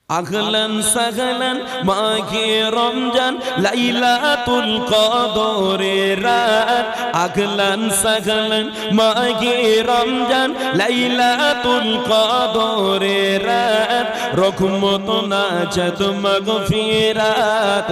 আগলান সাগলান মাঘে রমজান লাইলাতুল কদরের রাত আগলান সাগলান মাঘে রমজান লাইলাতুল কদরের রাত রহমত নাজাত মাগফিরাত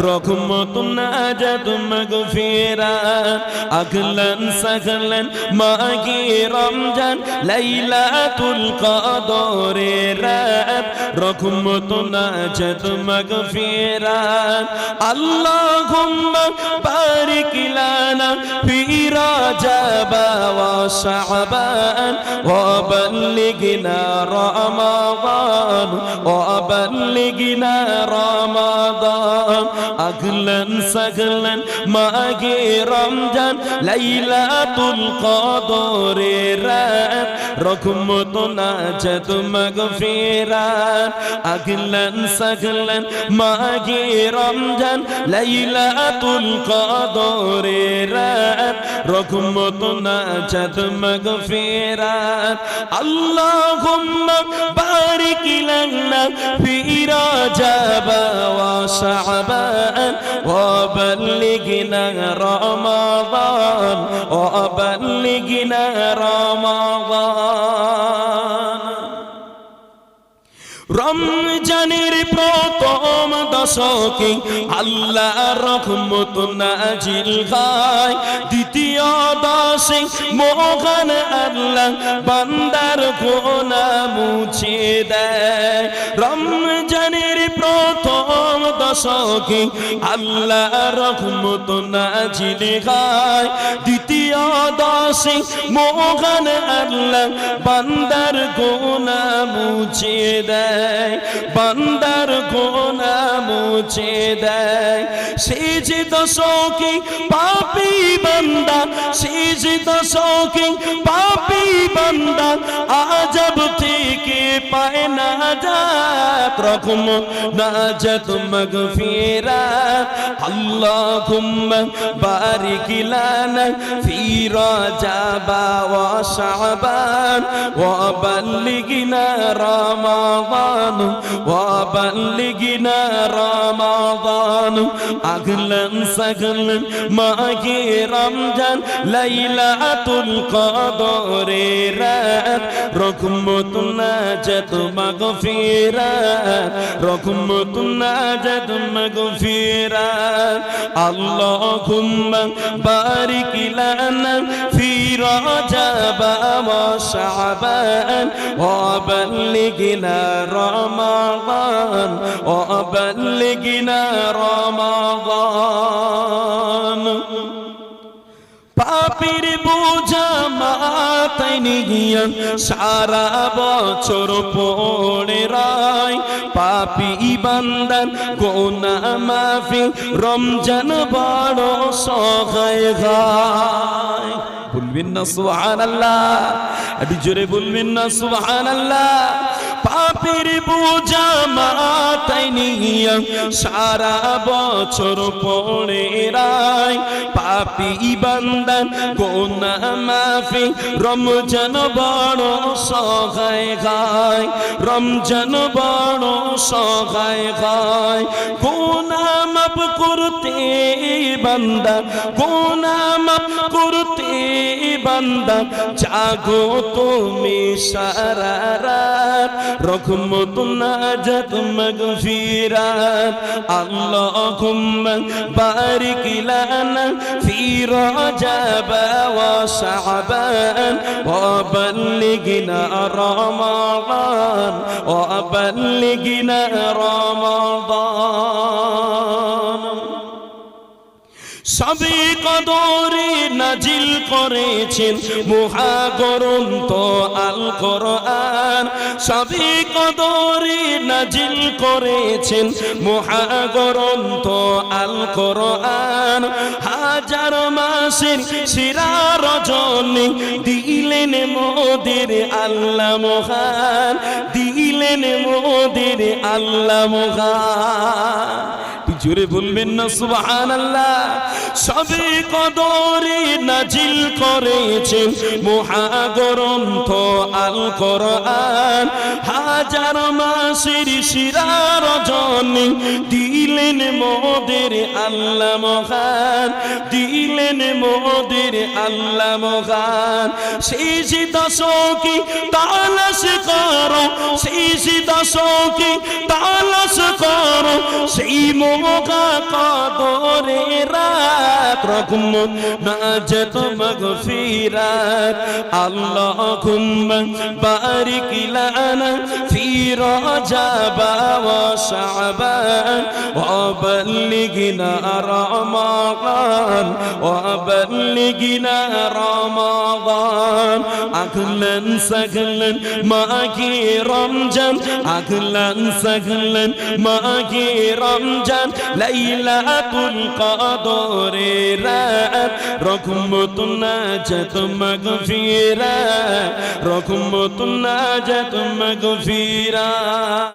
রহমত নাজাত মাগফিরাত আগলান সাগলান মাঘে রমজান লাইলাতুল কদরের রাত রহমত নাজাত মাগফিরাত আল্লাহুম্মা বারিক লানা ফি রাজাব ওয়া শাবান ওয়া বাল্লিগনা রমাদান ওয়া বাল্লিগনা রমাদান আগলান সাগলান মাঘে রমজান লাইলাতুল কদরের রাত রহমত নাজাত মাগফিরাত আগলান সাগলান মাঘে রমজান লাইলাতুল কদরের রাত রহমত নাজাত মাগফিরাত আল্লাহুম্মা বারিক লানা ফি রাজাব ওয়া শাবান ওয়া বাল্লিগনা রমাদান ওয়া বাল্লিগনা রমাদান রমজানের প্রথম দশকে আল্লাহ রহমত নাজিল হয় দ্বিতীয় দশে মহান আল্লাহ বান্দার গুনাহ মুছে দেয় রমজানের প্রথম দশকে আল্লাহ রহমত নাজিল হয় দ্বিতীয় দশে মহান আল্লাহ বান্দার গুনাহ মুছে দেয় বান্দার গুনাহ মুছে দেয় শেষ দশকে পাপী বান্দা শেষ দশকে পাপী বান্দা আযাব থেকে পায় নাজাত রহমত নাজাত মাগফিরাত আল্লাহুম্মা বারিক লানা ফি রাজাব ওয়া শাবান ওয়া বাল্লিগনা রমাদান ওয়া বাল্লিগনা রমাদান আগলান সাগলান মাঘে রমজান লাইলাতুল কদরের রাত রহমত নাজাত মাগফিরাত রহমত নাজাত মাগফিরাত আল্লাহুম্মা বারিক লানা ফি রাজাব ওয়া শাবান ওয়া বাল্লিগনা রমাদান ওয়া বাল্লিগনা রমাদান পাপীর বোঝা মাথায় নিয়ে সারা বছর পড়ে রায় পাপী বান্দার গুনাহ মাফি রমজান বড় সহায় হয় বলবেন না সুবহানাল্লাহ একটু জোরে বলবেন না সুবহানাল্লাহ পাপের বোঝা মাথায় নিয়ে সারা বছর পড়ে রায় পাপী বান্দার গুনাহ মাফি রমজান বড় সহায় হয় রমজান বড় সহায় হয় গুনাহ মাফ করতে বান্দা গুনাহ মাফ করতে বান্দা জাগো তুমি সারা রাত রহমত নাজাত মাগফিরাত আল্লাহুম্মা বারিক লানা ফি রাজাব ওয়া শাবান ওয়া বাল্লিগনা রমাদান ওয়া বাল্লিগনা রমাদান সবে কদরে নাজিল করেছেন মহাগ্রন্থ আল কোরআন সবে কদরে নাজিল করেছেন মহাগ্রন্থ আল কোরআন হাজার মাসের সেরা রজনী দিলেন মোদের আল্লাহ মহান দিলেন মোদের আল্লাহ মহান জোরে বলবেন না সুবহানাল্লাহ। সবে কদরে নাজিল করেছেন মহাগ্রন্থ আল কোরআন, হাজার মাসের শিরা রজনী দিলেন মোদের আল্লাহ মহান, দিলেন মোদের আল্লাহ মহান। শেষ দশকে তালাশ করো, শেষ দশকে তালাশ করো সেই মহা কদরে রাত, রহমত নাজাত মাগফিরাত। আল্লাহুম্মা বারিক লানা ফি রজব ওয়া শাবান ওয়া বাল্লিগনা রমাদান ওয়া বাল্লিগনা রমাদান। আগলান সাগলান মাহে রমজান, আগলান সাগলান মাহে রমজান, লাইলাতুল কদরের রাত, রহমত নাজাত মাগফিরাত, রহমত নাজাত মাগফিরাত।